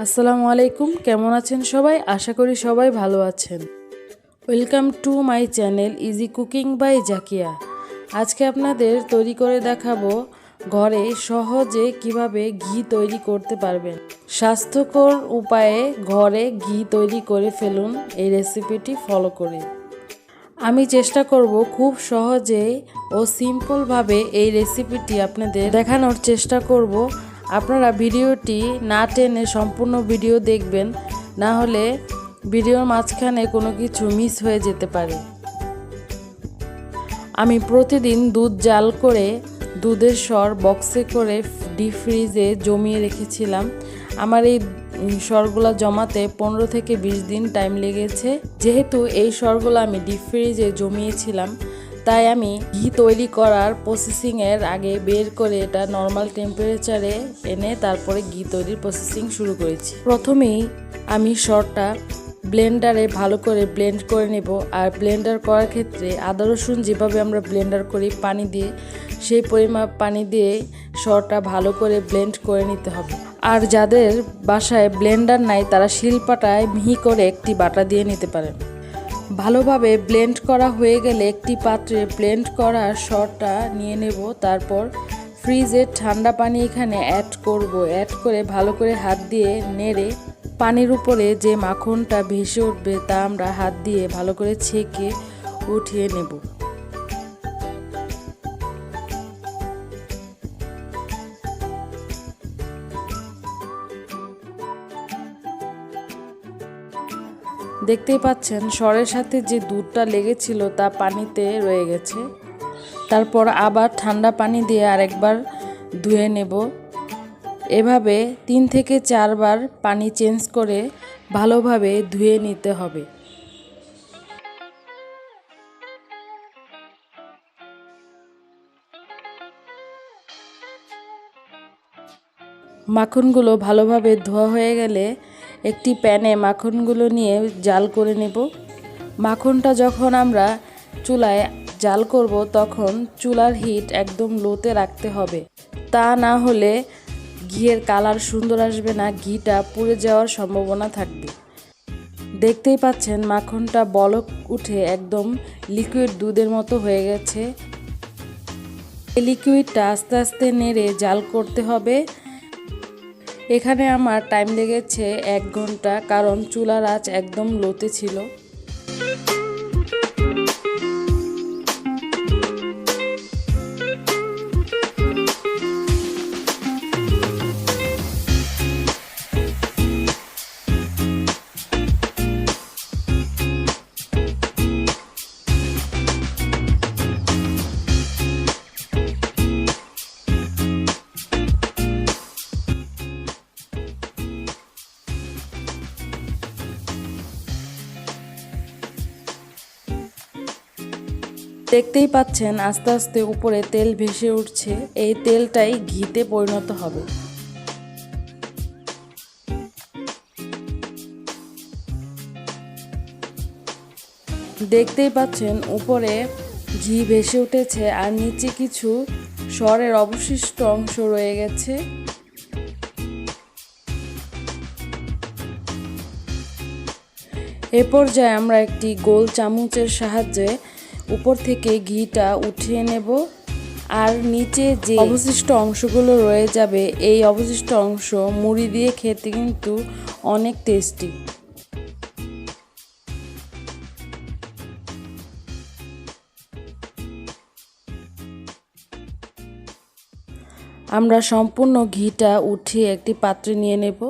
আসসালামু আলাইকুম, কেমন আছেন সবাই? আশা করি সবাই ভালো আছেন। Welcome to my channel easy cooking by Zakia. আজকে আপনাদের তৈরি করে দেখাবো ঘরে সহজে কিভাবে ঘি তৈরি করতে পারবেন। স্বাস্থ্যকর উপায়ে ঘরে ঘি তৈরি করে ফেলুন এই রেসিপিটি ফলো করে। আমি চেষ্টা করব খুব সহজে ও সিম্পলভাবে এই রেসিপিটি আপনাদের দেখানোর চেষ্টা করব। আপনারা ভিডিওটি না টেনে সম্পূর্ণ ভিডিও দেখবেন, না হলে ভিডিওর মাঝখানে কোনো কিছু মিস হয়ে যেতে পারে। আমি প্রতিদিন দুধ জাল করে দুধের সর বক্সে করে ডিপ ফ্রিজে জমিয়ে রেখেছিলাম। আমার এই সরগুলা জমাতে 15 থেকে 20 দিন টাইম লেগেছে। যেহেতু এই সরগুলো আমি ডিপ ফ্রিজে জমিয়েছিলাম, তাই আমি ঘি তৈরি করার প্রসেসিংয়ের আগে বের করে এটা নর্মাল টেম্পারেচারে এনে তারপরে ঘি তৈরির প্রসেসিং শুরু করেছি। প্রথমেই আমি সরটা ব্লেন্ডারে ভালো করে ব্লেন্ড করে নেব। আর ব্লেন্ডার করার ক্ষেত্রে আদা রসুন যেভাবে আমরা ব্লেন্ডার করি পানি দিয়ে, সেই পরিমাপ পানি দিয়ে সরটা ভালো করে ব্লেন্ড করে নিতে হবে। আর যাদের বাসায় ব্লেন্ডার নাই তারা শিলপাটায় মিহি করে একটি বাটা দিয়ে নিতে পারেন। ভালোভাবে ব্লেন্ড করা হয়ে গেলে একটি পাত্রে ব্লেন্ড করা সরটা নিয়ে নেব। তারপর ফ্রিজের ঠান্ডা পানি এখানে অ্যাড করব। অ্যাড করে ভালো করে হাত দিয়ে নেড়ে পানির উপরে যে মাখনটা ভেসে উঠবে তা আমরা হাত দিয়ে ভালো করে ছেঁকে উঠিয়ে নেব। দেখতেই পাচ্ছেন সরের সাথে যে দুধটা লেগেছিল তা পানিতে রয়ে গেছে। তারপর আবার ঠান্ডা পানি দিয়ে আরেকবার ধুয়ে নেব। এভাবে 3 থেকে 4 বার পানি চেঞ্জ করে ভালোভাবে ধুয়ে নিতে হবে। মাখনগুলো ভালোভাবে ধোয়া হয়ে গেলে একটি প্যানে মাখনগুলো নিয়ে জাল করে নেব। মাখনটা যখন আমরা চুলায় জাল করব তখন চুলার হিট একদম লোতে রাখতে হবে, তা না হলে ঘিয়ের কালার সুন্দর আসবে না, ঘিটা পুড়ে যাওয়ার সম্ভাবনা থাকবে। দেখতেই পাচ্ছেন মাখনটা বলক উঠে একদম লিকুইড দুধের মতো হয়ে গেছে। এই লিকুইডটা আস্তে আস্তে নেড়ে জাল করতে হবে। এখানে আমার টাইম লেগেছে 1 ঘন্টা, কারণ চুলার আঁচ একদম লোতে ছিল। দেখতেই পাচ্ছেন আস্তে আস্তে উপরে তেল ভেসে উঠছে। এই তেলটাই ঘিতে পরিণত হবে। দেখতেই পাচ্ছেন উপরে ঘি ভেসে উঠেছে আর নিচে কিছু সরের অবশিষ্ট অংশ রয়ে গেছে। এ পর্যায়ে আমরা একটি গোল চামচের সাহায্যে উপর থেকে ঘিটা উঠিয়ে নেব। আর নিচে যে অবশিষ্ট অংশগুলো রয়ে যাবে, এই অবশিষ্ট অংশ মুড়ি দিয়ে খেতে কিন্তু অনেক টেস্টি। আমরা সম্পূর্ণ ঘিটা উঠিয়ে একটি পাত্রে নিয়ে নেব।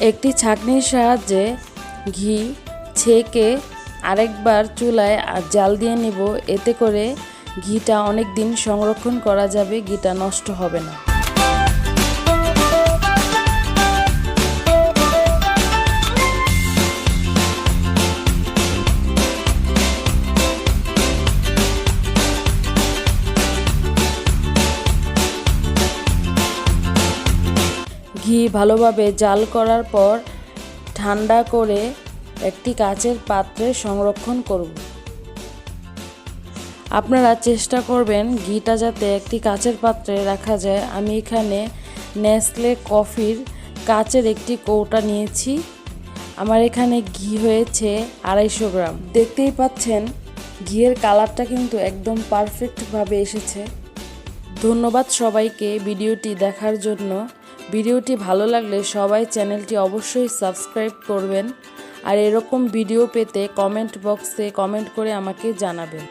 একটি ছাঁকনির সাহায্যে ঘি ছেঁকে আরেকবার চুলায় জাল দিয়ে নেব। এতে করে ঘিটা অনেক দিন সংরক্ষণ করা যাবে, ঘিটা নষ্ট হবে না। ঘি ভালোভাবে জাল করার পর ঠান্ডা করে একটি কাচের পাত্রে সংরক্ষণ করব। আপনারা চেষ্টা করবেন ঘিটা যাতে একটি কাচের পাত্রে রাখা যায়। আমি এখানে নেসলে কফির কাচের একটি কৌটা নিয়েছি। আমার এখানে ঘি হয়েছে 250 গ্রাম। দেখতেই পাচ্ছেন ঘিয়ের কালারটা কিন্তু একদম পারফেক্টভাবে এসেছে। ধন্যবাদ সবাইকে ভিডিওটি দেখার জন্য। ভিডিওটি ভালো লাগলে সবাই চ্যানেলটি অবশ্যই সাবস্ক্রাইব করবেন আর এরকম ভিডিও পেতে কমেন্ট বক্সে কমেন্ট করে আমাকে জানাবেন।